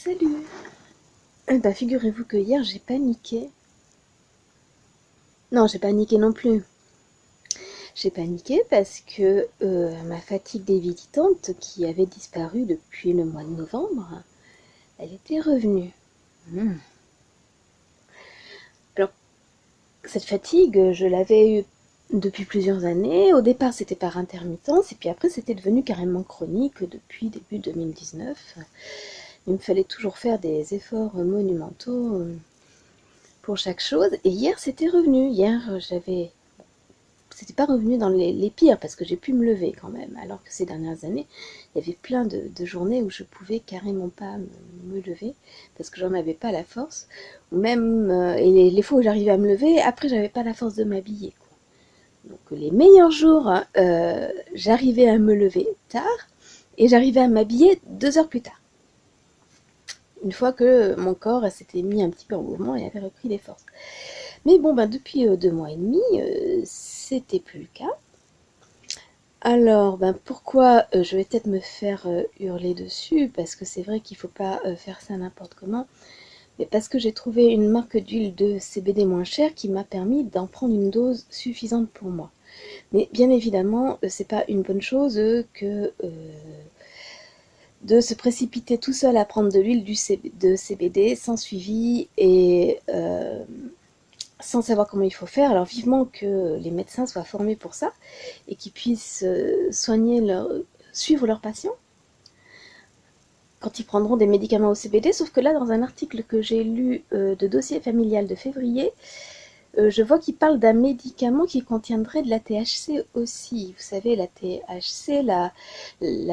Salut! Bah, figurez-vous que hier j'ai paniqué. Non, j'ai paniqué non plus. J'ai paniqué parce que ma fatigue débilitante qui avait disparu depuis le mois de novembre, elle était revenue. Hmm. Alors, cette fatigue, je l'avais eue depuis plusieurs années. Au départ, c'était par intermittence, et puis après, c'était devenu carrément chronique depuis début 2019. Il me fallait toujours faire des efforts monumentaux pour chaque chose. Et hier, c'était revenu. Hier, c'était pas revenu dans les pires parce que j'ai pu me lever quand même. Alors que ces dernières années, il y avait plein de journées où je pouvais carrément pas me lever parce que j'en avais pas la force. Ou même, et les fois où j'arrivais à me lever, après, j'avais pas la force de m'habiller. Donc, les meilleurs jours, j'arrivais à me lever tard et j'arrivais à m'habiller 2 heures plus tard. Une fois que mon corps s'était mis un petit peu en mouvement et avait repris des forces. Mais bon, ben, depuis 2 mois et demi, c'était plus le cas. Alors, ben, pourquoi je vais peut-être me faire hurler dessus, parce que c'est vrai qu'il ne faut pas faire ça n'importe comment, mais parce que j'ai trouvé une marque d'huile de CBD moins chère qui m'a permis d'en prendre une dose suffisante pour moi. Mais bien évidemment, c'est pas une bonne chose que de se précipiter tout seul à prendre de l'huile de CBD sans suivi et sans savoir comment il faut faire. Alors vivement que les médecins soient formés pour ça et qu'ils puissent suivre leurs patients quand ils prendront des médicaments au CBD. Sauf que là, dans un article que j'ai lu de dossier familial de février, je vois qu'il parle d'un médicament qui contiendrait de la THC aussi. Vous savez, la THC, la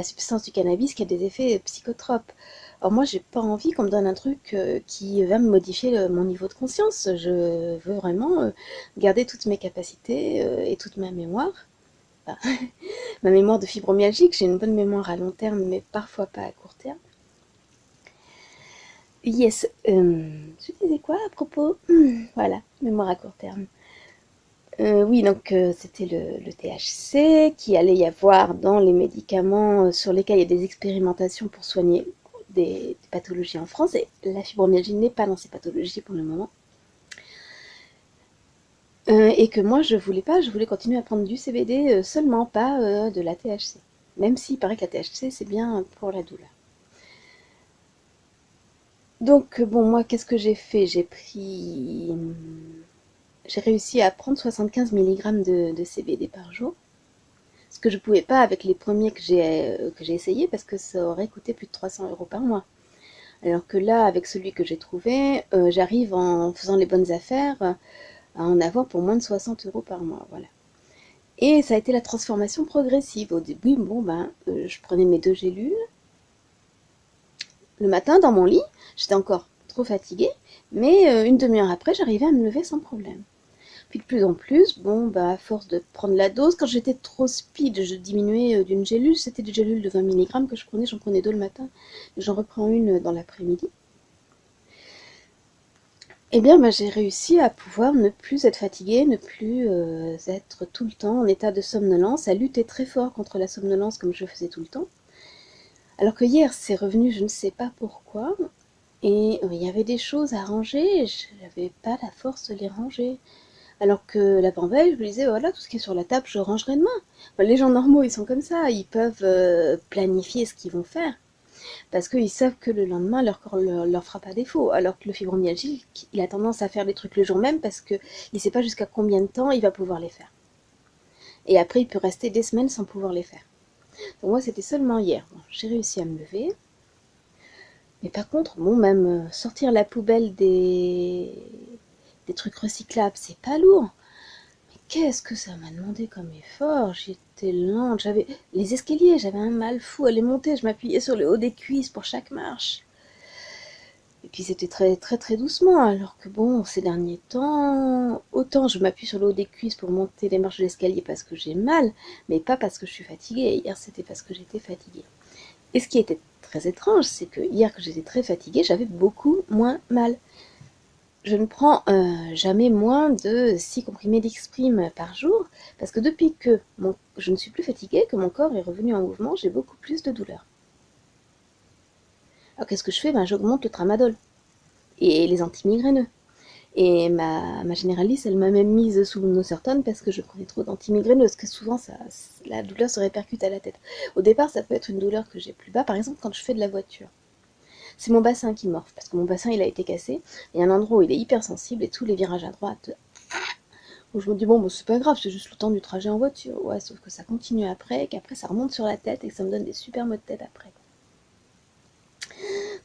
substance du cannabis qui a des effets psychotropes. Alors moi, j'ai pas envie qu'on me donne un truc qui va me modifier mon niveau de conscience. Je veux vraiment garder toutes mes capacités et toute ma mémoire. Enfin, ma mémoire de fibromyalgique, j'ai une bonne mémoire à long terme, mais parfois pas à court terme. Yes, je disais quoi à propos? Voilà, mémoire à court terme. Oui, donc c'était le THC qui allait y avoir dans les médicaments sur lesquels il y a des expérimentations pour soigner des pathologies en France. Et la fibromyalgie n'est pas dans ces pathologies pour le moment. Et que moi, je voulais pas, je voulais continuer à prendre du CBD seulement, pas de la THC. Même s'il paraît que la THC, c'est bien pour la douleur. Donc, bon, moi, qu'est-ce que j'ai fait? J'ai réussi à prendre 75 mg de CBD par jour. Ce que je ne pouvais pas avec les premiers que j'ai essayé parce que ça aurait coûté plus de 300 € par mois. Alors que là, avec celui que j'ai trouvé, j'arrive en faisant les bonnes affaires à en avoir pour moins de 60 € par mois. Voilà. Et ça a été la transformation progressive. Au début, bon, ben, je prenais mes 2 gélules. Le matin, dans mon lit, j'étais encore trop fatiguée, mais une demi-heure après, j'arrivais à me lever sans problème. Puis de plus en plus, bon, bah, à force de prendre la dose, quand j'étais trop speed, je diminuais d'une gélule. C'était des gélules de 20 mg que je prenais, j'en prenais 2 le matin, et j'en reprends une dans l'après-midi. Eh bien, bah, j'ai réussi à pouvoir ne plus être fatiguée, ne plus être tout le temps en état de somnolence, à lutter très fort contre la somnolence comme je faisais tout le temps. Alors que hier, c'est revenu, je ne sais pas pourquoi, et il y avait des choses à ranger, je n'avais pas la force de les ranger. Alors que l'avant-veille, je me disais, voilà, tout ce qui est sur la table, je rangerai demain. Enfin, les gens normaux, ils sont comme ça, ils peuvent planifier ce qu'ils vont faire, parce qu'ils savent que le lendemain, leur corps leur fera pas défaut. Alors que le fibromyalgique, il a tendance à faire des trucs le jour même, parce qu'il ne sait pas jusqu'à combien de temps il va pouvoir les faire. Et après, il peut rester des semaines sans pouvoir les faire. Donc moi, c'était seulement hier. Bon, j'ai réussi à me lever. Mais par contre, bon, même sortir la poubelle des trucs recyclables, c'est pas lourd. Qu'est-ce que ça m'a demandé comme effort? J'étais lente, j'avais les escaliers, j'avais un mal fou à les monter, je m'appuyais sur le haut des cuisses pour chaque marche. Et puis c'était très très très doucement, alors que bon, ces derniers temps, autant je m'appuie sur le haut des cuisses pour monter les marches de l'escalier parce que j'ai mal, mais pas parce que je suis fatiguée. Hier c'était parce que j'étais fatiguée. Et ce qui était très étrange, c'est que hier que j'étais très fatiguée, j'avais beaucoup moins mal. Je ne prends jamais moins de 6 comprimés d'Exprime par jour, parce que depuis que je ne suis plus fatiguée, que mon corps est revenu en mouvement, j'ai beaucoup plus de douleur. Alors qu'est-ce que je fais? Ben, j'augmente le tramadol et les antimigraineux. Et ma généraliste, elle m'a même mise sous Nossertone parce que je prenais trop d'antimigraineux, parce que souvent la douleur se répercute à la tête. Au départ, ça peut être une douleur que j'ai plus bas, par exemple quand je fais de la voiture. C'est mon bassin qui morfle, parce que mon bassin il a été cassé. Il y a un endroit où il est hyper sensible et tous les virages à droite, où je me dis bon, bah, c'est pas grave, c'est juste le temps du trajet en voiture. Ouais, sauf que ça continue après, qu'après ça remonte sur la tête et que ça me donne des super maux de tête après.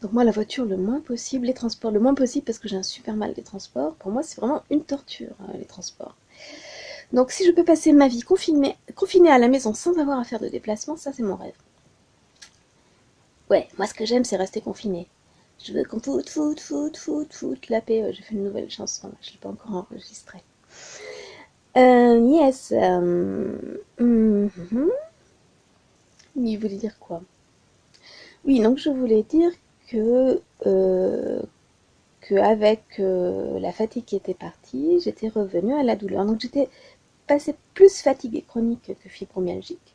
Donc moi la voiture le moins possible, les transports le moins possible parce que j'ai un super mal des transports. Pour moi c'est vraiment une torture les transports. Donc si je peux passer ma vie confinée à la maison sans avoir à faire de déplacement, ça c'est mon rêve. Ouais, moi ce que j'aime c'est rester confiné. Je veux qu'on foute la paix. J'ai fait une nouvelle chanson, je ne l'ai pas encore enregistrée. Yes. Il voulait dire quoi? Oui, donc je voulais dire que qu'avec la fatigue qui était partie, j'étais revenue à la douleur. Donc j'étais passée plus fatiguée chronique que fibromyalgique.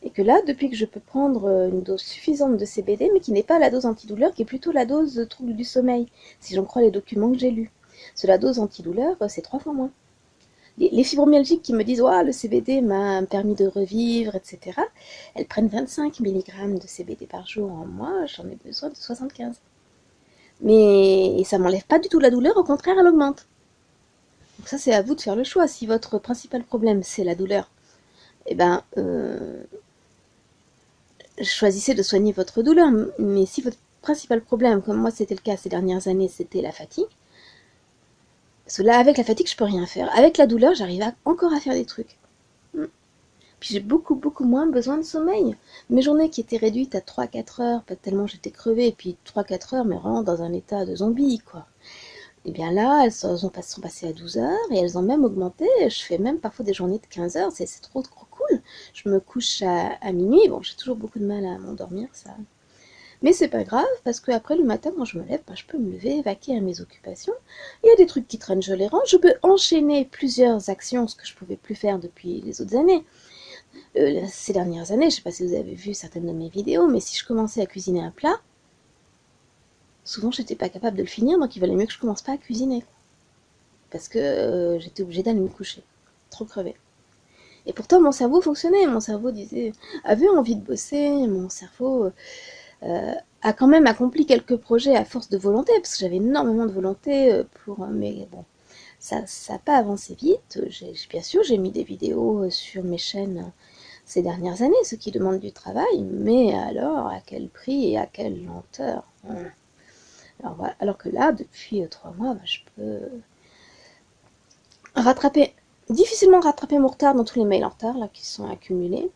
Et que là, depuis que je peux prendre une dose suffisante de CBD, mais qui n'est pas la dose antidouleur, qui est plutôt la dose de trouble du sommeil, si j'en crois les documents que j'ai lus. Parce que la dose antidouleur, c'est 3 fois moins. Les fibromyalgiques qui me disent « le CBD m'a permis de revivre, etc. » Elles prennent 25 mg de CBD par jour. Moi, j'en ai besoin de 75. Mais ça m'enlève pas du tout la douleur, au contraire, elle augmente. Donc ça, c'est à vous de faire le choix. Si votre principal problème, c'est la douleur, eh ben, choisissez de soigner votre douleur. Mais si votre principal problème, comme moi c'était le cas ces dernières années, c'était la fatigue, parce que là, avec la fatigue, je peux rien faire. Avec la douleur, j'arrive encore à faire des trucs. Puis j'ai beaucoup moins besoin de sommeil. Mes journées qui étaient réduites à 3-4 heures, pas tellement j'étais crevée, et puis 3-4 heures, mais vraiment dans un état de zombie, quoi. Et bien là, elles sont passées à 12 heures, et elles ont même augmenté. Je fais même parfois des journées de 15 heures, c'est trop cool. Je me couche à minuit, bon, j'ai toujours beaucoup de mal à m'endormir, ça. Mais c'est pas grave, parce que après le matin, quand je me lève, je peux me lever, vaquer à mes occupations. Il y a des trucs qui traînent, je les range. Je peux enchaîner plusieurs actions, ce que je pouvais plus faire depuis les autres années. Ces dernières années, je sais pas si vous avez vu certaines de mes vidéos, mais si je commençais à cuisiner un plat, souvent j'étais pas capable de le finir, donc il valait mieux que je commence pas à cuisiner. Parce que j'étais obligée d'aller me coucher. Trop crevée. Et pourtant mon cerveau fonctionnait, mon cerveau avait envie de bosser, mon cerveau a quand même accompli quelques projets à force de volonté, parce que j'avais énormément de volonté mais bon, ça n'a pas avancé vite. Bien sûr, j'ai mis des vidéos sur mes chaînes ces dernières années, ce qui demande du travail, mais alors à quel prix et à quelle lenteur. Alors que là, depuis 3 mois, je peux difficilement rattraper mon retard dans tous les mails en retard là, qui sont accumulés,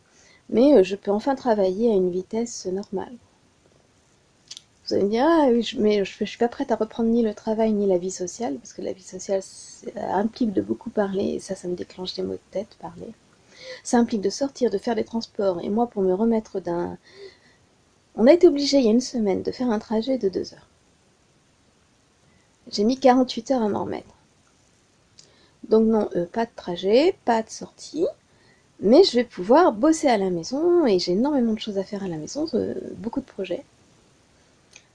mais je peux enfin travailler à une vitesse normale. Vous allez me dire, oui, mais je suis pas prête à reprendre ni le travail ni la vie sociale, parce que la vie sociale ça implique de beaucoup parler, et ça me déclenche des maux de tête, parler. Ça implique de sortir, de faire des transports, et moi pour me remettre d'un... On a été obligé il y a une semaine de faire un trajet de 2 heures. J'ai mis 48 heures à m'en remettre. Donc non, pas de trajet, pas de sortie, mais je vais pouvoir bosser à la maison, et j'ai énormément de choses à faire à la maison, beaucoup de projets.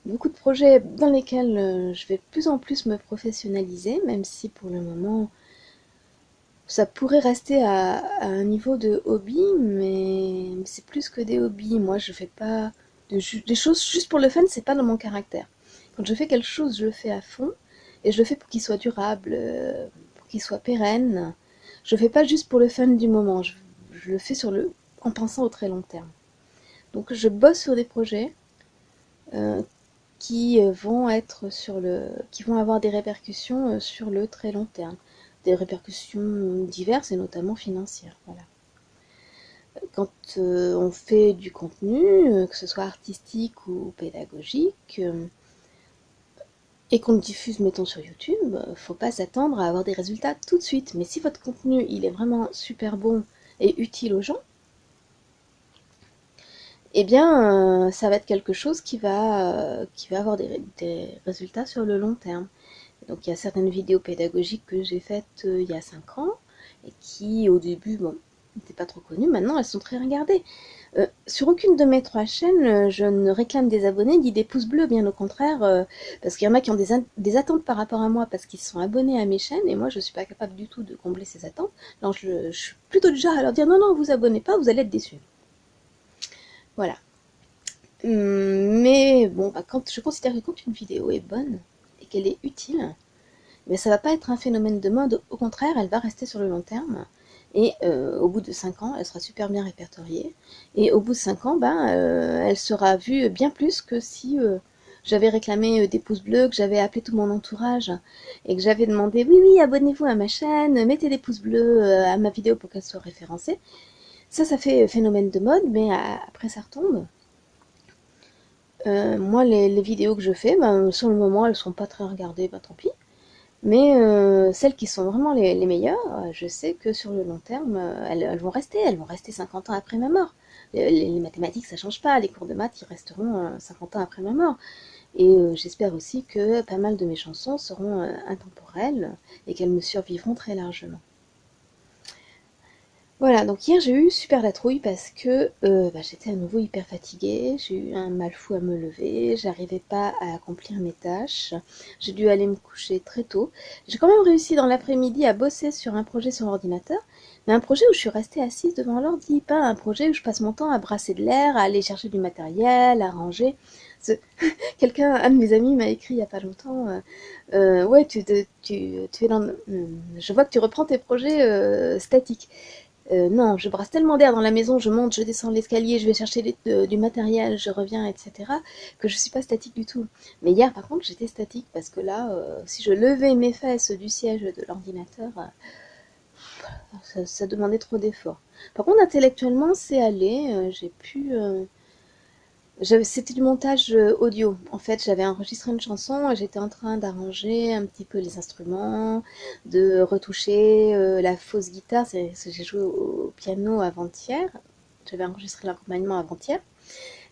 Beaucoup de projets dans lesquels je vais de plus en plus me professionnaliser, même si pour le moment ça pourrait rester à un niveau de hobby, mais c'est plus que des hobbies. Moi je fais pas des choses juste pour le fun, c'est pas dans mon caractère. Quand je fais quelque chose, je le fais à fond, et je le fais pour qu'il soit durable, pour qu'il soit pérenne. Je le fais pas juste pour le fun du moment, je le fais en pensant au très long terme. Donc je bosse sur des projets qui vont avoir des répercussions sur le très long terme, des répercussions diverses et notamment financières. Voilà. Quand on fait du contenu, que ce soit artistique ou pédagogique, et qu'on le diffuse, mettons, sur YouTube, faut pas s'attendre à avoir des résultats tout de suite. Mais si votre contenu il est vraiment super bon et utile aux gens, eh bien, ça va être quelque chose qui va avoir des résultats sur le long terme. Donc il y a certaines vidéos pédagogiques que j'ai faites il y a 5 ans, et qui au début, bon, n'étaient pas trop connues, maintenant elles sont très regardées. Sur aucune de mes 3 chaînes, je ne réclame des abonnés ni des pouces bleus, bien au contraire, parce qu'il y en a qui ont des attentes par rapport à moi parce qu'ils sont abonnés à mes chaînes et moi je suis pas capable du tout de combler ces attentes. Donc je suis plutôt du genre à leur dire non, non, vous abonnez pas, vous allez être déçus. Voilà. Mais bon, bah, quand je considère que quand une vidéo est bonne et qu'elle est utile, mais ça va pas être un phénomène de mode, au contraire, elle va rester sur le long terme. Et au bout de 5 ans, elle sera super bien répertoriée. Et au bout de 5 ans, ben, elle sera vue bien plus que si j'avais réclamé des pouces bleus, que j'avais appelé tout mon entourage et que j'avais demandé oui, oui, abonnez-vous à ma chaîne, mettez des pouces bleus à ma vidéo pour qu'elle soit référencée. Ça fait phénomène de mode, mais après ça retombe. Moi, les vidéos que je fais, ben, sur le moment, elles sont pas très regardées, ben tant pis. Mais celles qui sont vraiment les meilleures, je sais que sur le long terme, elles vont rester 50 ans après ma mort. Les mathématiques, ça change pas, les cours de maths, ils resteront 50 ans après ma mort. Et j'espère aussi que pas mal de mes chansons seront intemporelles et qu'elles me survivront très largement. Voilà, donc hier j'ai eu super la trouille parce que j'étais à nouveau hyper fatiguée, j'ai eu un mal fou à me lever, j'arrivais pas à accomplir mes tâches, j'ai dû aller me coucher très tôt. J'ai quand même réussi dans l'après-midi à bosser sur un projet sur ordinateur, mais un projet où je suis restée assise devant l'ordi, pas un projet où je passe mon temps à brasser de l'air, à aller chercher du matériel, à ranger. Ce- un de mes amis m'a écrit il y a pas longtemps, ouais, tu es je vois que tu reprends tes projets statiques. Non, je brasse tellement d'air dans la maison, je monte, je descends l'escalier, je vais chercher du matériel, je reviens, etc., que je suis pas statique du tout. Mais hier, par contre, j'étais statique parce que là, si je levais mes fesses du siège de l'ordinateur, ça demandait trop d'efforts. Par contre, intellectuellement, c'est allé. J'ai pu c'était du montage audio. En fait, j'avais enregistré une chanson et j'étais en train d'arranger un petit peu les instruments, de retoucher la fausse guitare. J'ai joué au piano avant-hier. J'avais enregistré l'accompagnement avant-hier.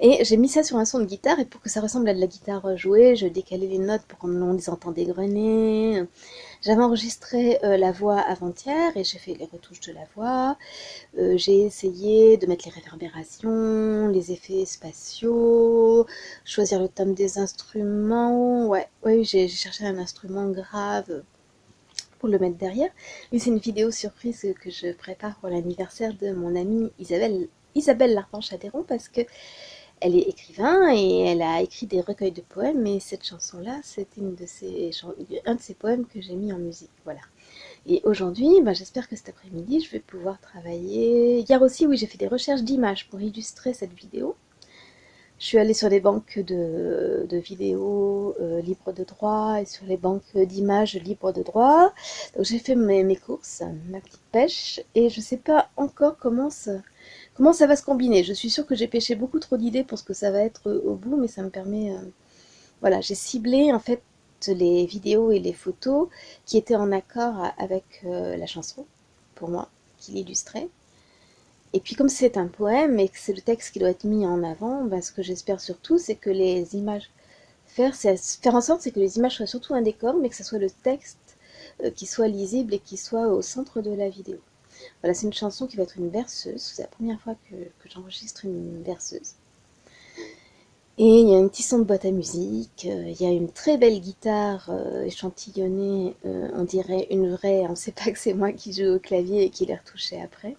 Et j'ai mis ça sur un son de guitare, et pour que ça ressemble à de la guitare jouée, je décalais les notes pour qu'on les entende dégrener. J'avais enregistré la voix avant-hier et j'ai fait les retouches de la voix. J'ai essayé de mettre les réverbérations, les effets spatiaux, choisir le thème des instruments. Ouais, ouais, j'ai cherché un instrument grave pour le mettre derrière. Et c'est une vidéo surprise que je prépare pour l'anniversaire de mon amie Isabelle Larpent-Chaderon, parce que elle est écrivain et elle a écrit des recueils de poèmes, et cette chanson-là, c'est un de ses poèmes que j'ai mis en musique. Voilà. Et aujourd'hui, j'espère que cet après-midi, je vais pouvoir travailler. Hier aussi, oui, j'ai fait des recherches d'images pour illustrer cette vidéo. Je suis allée sur les banques de vidéos libres de droit et sur les banques d'images libres de droit. Donc j'ai fait mes courses, ma petite pêche, et je ne sais pas encore comment ça va se combiner. Je suis sûre que j'ai pêché beaucoup trop d'idées pour ce que ça va être au bout, mais ça me permet... voilà, j'ai ciblé en fait les vidéos et les photos qui étaient en accord avec la chanson, pour moi, qui l'illustrait. Et puis comme c'est un poème et que c'est le texte qui doit être mis en avant, ce que j'espère surtout, c'est que les images... faire en sorte, c'est que les images soient surtout un décor, mais que ce soit le texte qui soit lisible et qui soit au centre de la vidéo. Voilà, c'est une chanson qui va être une berceuse. C'est la première fois que j'enregistre une berceuse. Et il y a un petit son de boîte à musique, il y a une très belle guitare échantillonnée, on dirait une vraie, on ne sait pas que c'est moi qui joue au clavier et qui l'ai retouchée après.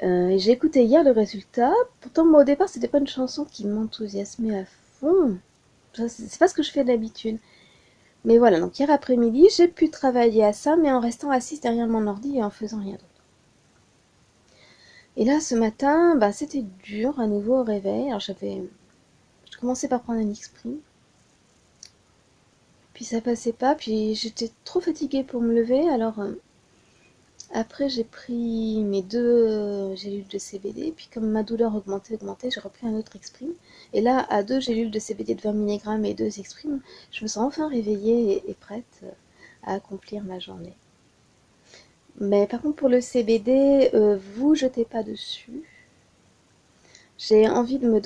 J'ai écouté hier le résultat, pourtant moi au départ c'était pas une chanson qui m'enthousiasmait à fond, c'est pas ce que je fais d'habitude. Mais voilà, donc hier après-midi j'ai pu travailler à ça, mais en restant assise derrière mon ordi et en faisant rien d'autre. Et là ce matin, c'était dur à nouveau au réveil, alors je commençais par prendre un Xprime. Puis ça passait pas, puis j'étais trop fatiguée pour me lever, alors après j'ai pris mes 2 gélules de CBD, puis comme ma douleur augmentait, j'ai repris un autre Exprime. Et là, à 2 gélules de CBD de 20 mg et 2 Exprime, je me sens enfin réveillée et prête à accomplir ma journée. Mais par contre pour le CBD, vous jetez pas dessus. J'ai envie de me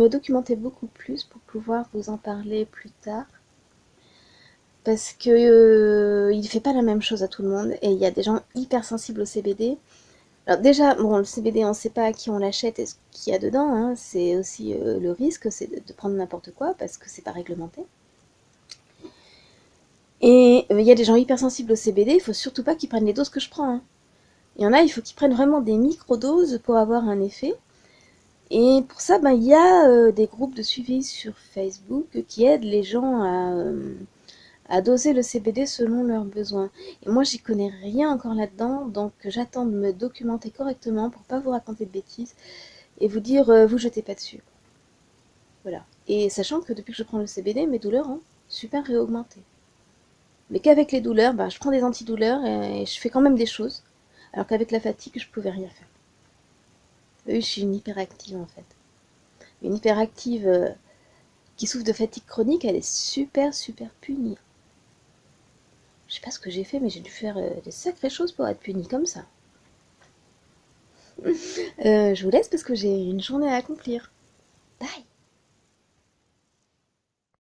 documenter beaucoup plus pour pouvoir vous en parler plus tard. Parce que il fait pas la même chose à tout le monde, et il y a des gens hyper sensibles au CBD. Alors déjà, bon, le CBD, on ne sait pas à qui on l'achète et ce qu'il y a dedans, hein. C'est aussi le risque, c'est de prendre n'importe quoi parce que c'est pas réglementé. Et il y a des gens hypersensibles au CBD, il faut surtout pas qu'ils prennent les doses que je prends, hein. Il y en a, il faut qu'ils prennent vraiment des micro-doses pour avoir un effet. Et pour ça, ben, il y a des groupes de suivi sur Facebook qui aident les gens à doser le CBD selon leurs besoins. Et moi, j'y connais rien encore là-dedans, donc j'attends de me documenter correctement pour pas vous raconter de bêtises et vous dire vous jetez pas dessus. Voilà. Et sachant que depuis que je prends le CBD, mes douleurs ont super réaugmenté. Mais qu'avec les douleurs, bah, je prends des antidouleurs et je fais quand même des choses. Alors qu'avec la fatigue, je pouvais rien faire. Oui, je suis une hyperactive en fait. Une hyperactive qui souffre de fatigue chronique, elle est super super punie. Je sais pas ce que j'ai fait, mais j'ai dû faire des sacrées choses pour être punie comme ça. Je vous laisse parce que j'ai une journée à accomplir. Bye!